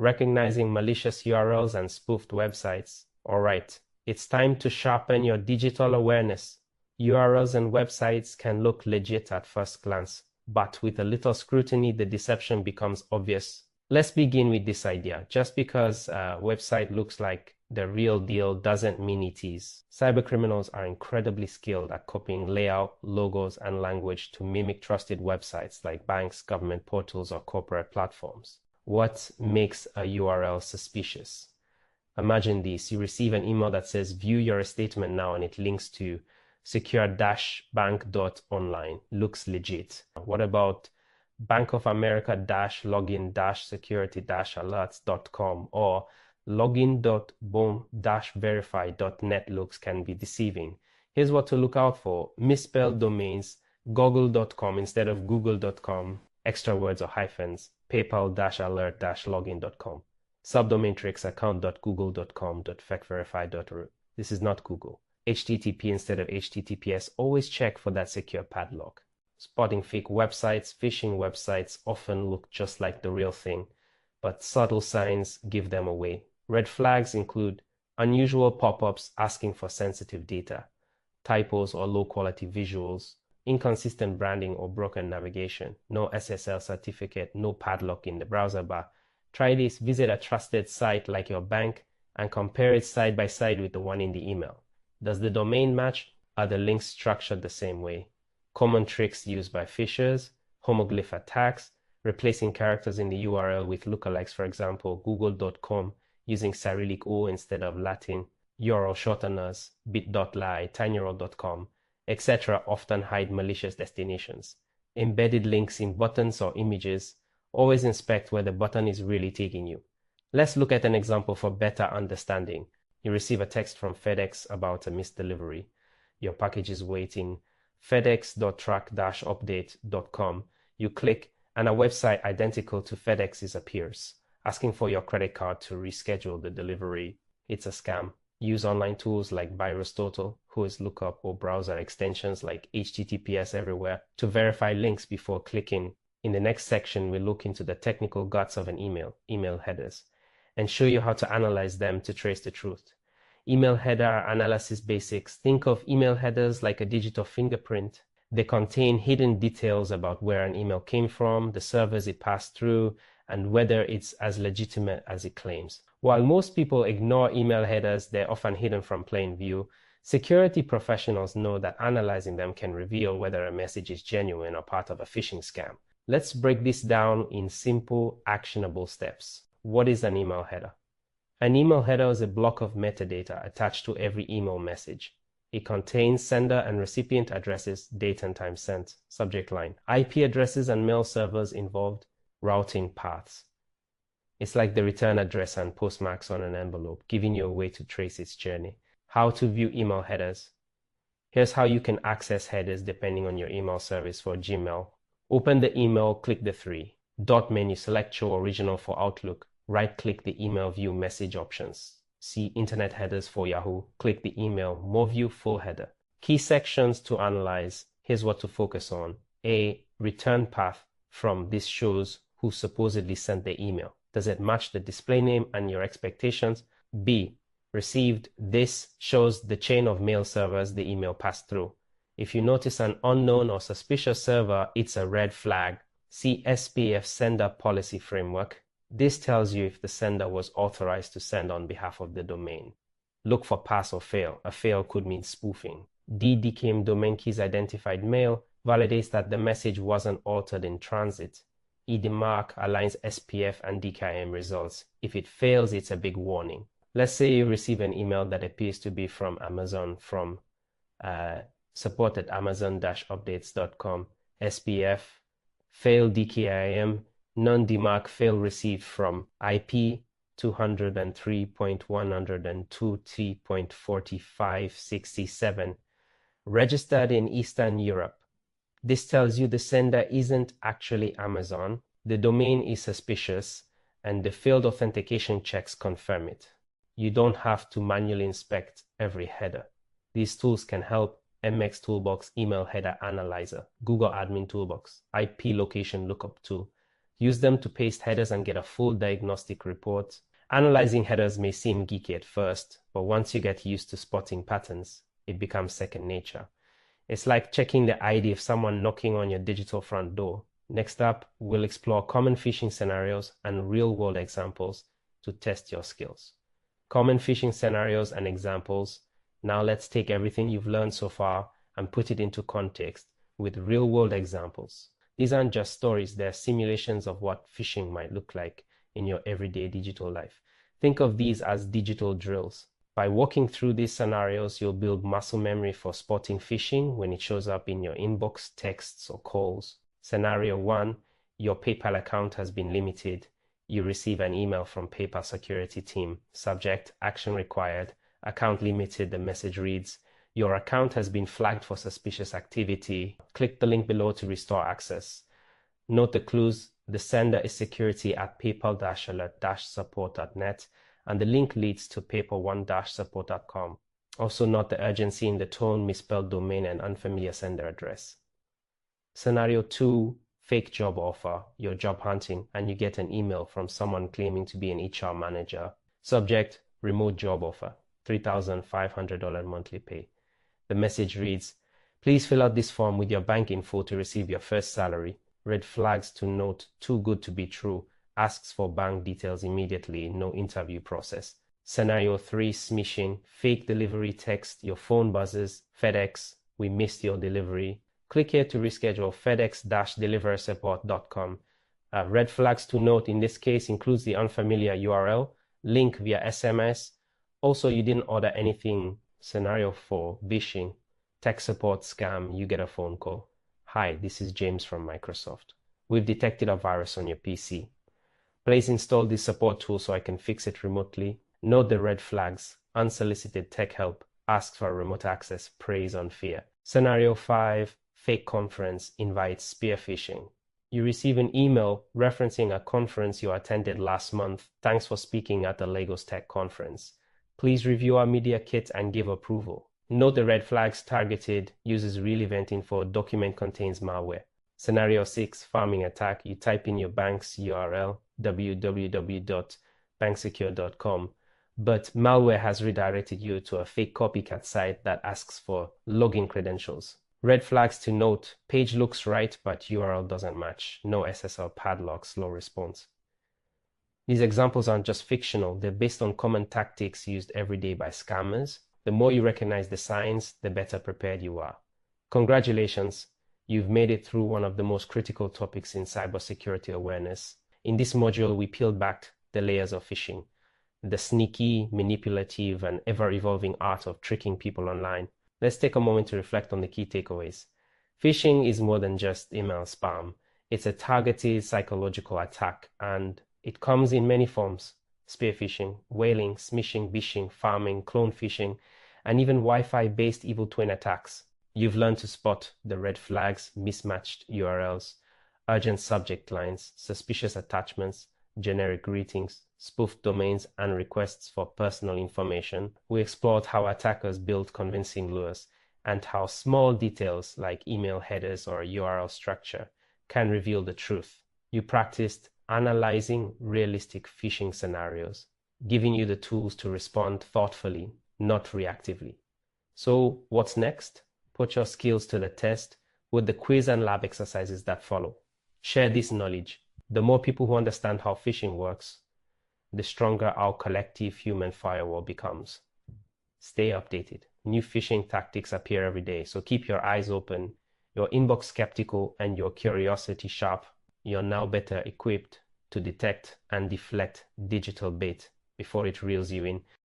recognizing malicious URLs and spoofed websites? Alright, it's time to sharpen your digital awareness. URLs and websites can look legit at first glance, but with a little scrutiny, the deception becomes obvious. Let's begin with this idea. Just because a website looks like the real deal doesn't mean it is. Cybercriminals are incredibly skilled at copying layout, logos, and language to mimic trusted websites like banks, government portals, or corporate platforms. What makes a URL suspicious? Imagine this. You receive an email that says, view your statement now, and it links to secure-bank.online. Looks legit. What about Bank of America-login-security-alerts.com or login.boom-verify.net? Looks can be deceiving. Here's what to look out for. Misspelled domains, google.com instead of google.com, extra words or hyphens, paypal-alert-login.com, subdomain tricks account.google.com.factverify.ru. This is not Google. HTTP instead of HTTPS. Always check for that secure padlock. Spotting fake websites. Phishing websites often look just like the real thing, but subtle signs give them away. Red flags include unusual pop-ups asking for sensitive data, typos or low-quality visuals, inconsistent branding or broken navigation, no SSL certificate, no padlock in the browser bar. Try this. Visit a trusted site like your bank and compare it side by side with the one in the email. Does the domain match? Are the links structured the same way? Common tricks used by phishers: homoglyph attacks, replacing characters in the URL with lookalikes, for example, google.com using Cyrillic O instead of Latin, URL shorteners, bit.ly, tinyurl.com, etc. often hide malicious destinations. Embedded links in buttons or images. Always inspect where the button is really taking you. Let's look at an example for better understanding. You receive a text from FedEx about a missed delivery. Your package is waiting. fedex.track-update.com. You click and a website identical to FedEx's appears, asking for your credit card to reschedule the delivery. It's a scam. Use online tools like VirusTotal, WhoisLookup, or browser extensions like HTTPS Everywhere to verify links before clicking. In the next section, we'll look into the technical guts of an email headers, and show you how to analyze them to trace the truth. Email header analysis basics. Think of email headers like a digital fingerprint. They contain hidden details about where an email came from, the servers it passed through, and whether it's as legitimate as it claims. While most people ignore email headers, they're often hidden from plain view. Security professionals know that analyzing them can reveal whether a message is genuine or part of a phishing scam. Let's break this down in simple, actionable steps. What is an email header? An email header is a block of metadata attached to every email message. It contains sender and recipient addresses, date and time sent, subject line, IP addresses and mail servers involved, routing paths. It's like the return address and postmarks on an envelope, giving you a way to trace its journey. How to view email headers. Here's how you can access headers depending on your email service. For Gmail, open the email, click the dot menu, select Show Original for Outlook. Right-click the email, view message options. See Internet headers for Yahoo. Click the email, more view full header. Key sections to analyze. Here's what to focus on. A. Return path from this shows who supposedly sent the email. Does it match the display name and your expectations? B. Received. This shows the chain of mail servers the email passed through. If you notice an unknown or suspicious server, it's a red flag. See SPF Sender Policy Framework. This tells you if the sender was authorized to send on behalf of the domain. Look for pass or fail. A fail could mean spoofing. D. DKIM domain keys identified mail validates that the message wasn't altered in transit. E. DMARC aligns SPF and DKIM results. If it fails, it's a big warning. Let's say you receive an email that appears to be from Amazon, from support@amazon-updates.com. SPF, fail DKIM, non-DMARC, fail received from IP 203.102.4567, registered in Eastern Europe. This tells you the sender isn't actually Amazon, the domain is suspicious, and the failed authentication checks confirm it. You don't have to manually inspect every header. These tools can help. MX Toolbox Email Header Analyzer, Google Admin Toolbox, IP Location Lookup Tool, Use them to paste headers and get a full diagnostic report. Analyzing headers may seem geeky at first, but once you get used to spotting patterns, it becomes second nature. It's like checking the ID of someone knocking on your digital front door. Next up, we'll explore common phishing scenarios and real-world examples to test your skills. Common phishing scenarios and examples. Now let's take everything you've learned so far and put it into context with real-world examples. These aren't just stories, they're simulations of what phishing might look like in your everyday digital life. Think of these as digital drills. By walking through these scenarios, you'll build muscle memory for spotting phishing when it shows up in your inbox, texts, or calls. Scenario 1, your PayPal account has been limited. You receive an email from PayPal security team. Subject, action required. Account limited. The message reads, your account has been flagged for suspicious activity. Click the link below to restore access. Note the clues. The sender is security at paypal-alert-support.net, and the link leads to paper1-support.com. Also note the urgency in the tone, misspelled domain, and unfamiliar sender address. Scenario 2, fake job offer. You're job hunting and you get an email from someone claiming to be an HR manager. Subject, remote job offer, $3,500 monthly pay. The message reads, please fill out this form with your bank info to receive your first salary. Red flags to note, too good to be true. Asks for bank details immediately, no interview process. Scenario 3, smishing. Fake delivery text, your phone buzzes. FedEx, we missed your delivery. Click here to reschedule. FedEx-deliverysupport.com. Red flags to note in this case includes the unfamiliar URL, link via SMS. Also, you didn't order anything. Scenario 4, phishing. Tech support scam, you get a phone call. Hi, this is James from Microsoft. We've detected a virus on your PC. Please install this support tool so I can fix it remotely. Note the red flags. Unsolicited tech help. Asks for remote access. Preys on fear. Scenario 5, fake conference invites spear phishing. You receive an email referencing a conference you attended last month. Thanks for speaking at the Lagos Tech conference. Please review our media kit and give approval. Note the red flags targeted, uses real event info, document contains malware. Scenario 6, pharming attack. You type in your bank's URL, www.banksecure.com, but malware has redirected you to a fake copycat site that asks for login credentials. Red flags to note, page looks right, but URL doesn't match. No SSL padlock, slow response. These examples aren't just fictional, they're based on common tactics used every day by scammers. The more you recognize the signs, the better prepared you are. Congratulations, you've made it through one of the most critical topics in cybersecurity awareness. In this module, we peeled back the layers of phishing, the sneaky, manipulative, and ever-evolving art of tricking people online. Let's take a moment to reflect on the key takeaways. Phishing is more than just email spam. It's a targeted psychological attack, and it comes in many forms: spear phishing, whaling, smishing, phishing, farming, clone phishing, and even Wi-Fi-based evil twin attacks. You've learned to spot the red flags, mismatched URLs, urgent subject lines, suspicious attachments, generic greetings, spoofed domains, and requests for personal information. We explored how attackers build convincing lures and how small details like email headers or URL structure can reveal the truth. You practiced analyzing realistic phishing scenarios, giving you the tools to respond thoughtfully, not reactively. So what's next? Put your skills to the test with the quiz and lab exercises that follow. Share this knowledge. The more people who understand how phishing works, the stronger our collective human firewall becomes. Stay updated. New phishing tactics appear every day, so keep your eyes open, your inbox skeptical, and your curiosity sharp. You're now better equipped to detect and deflect digital bait before it reels you in.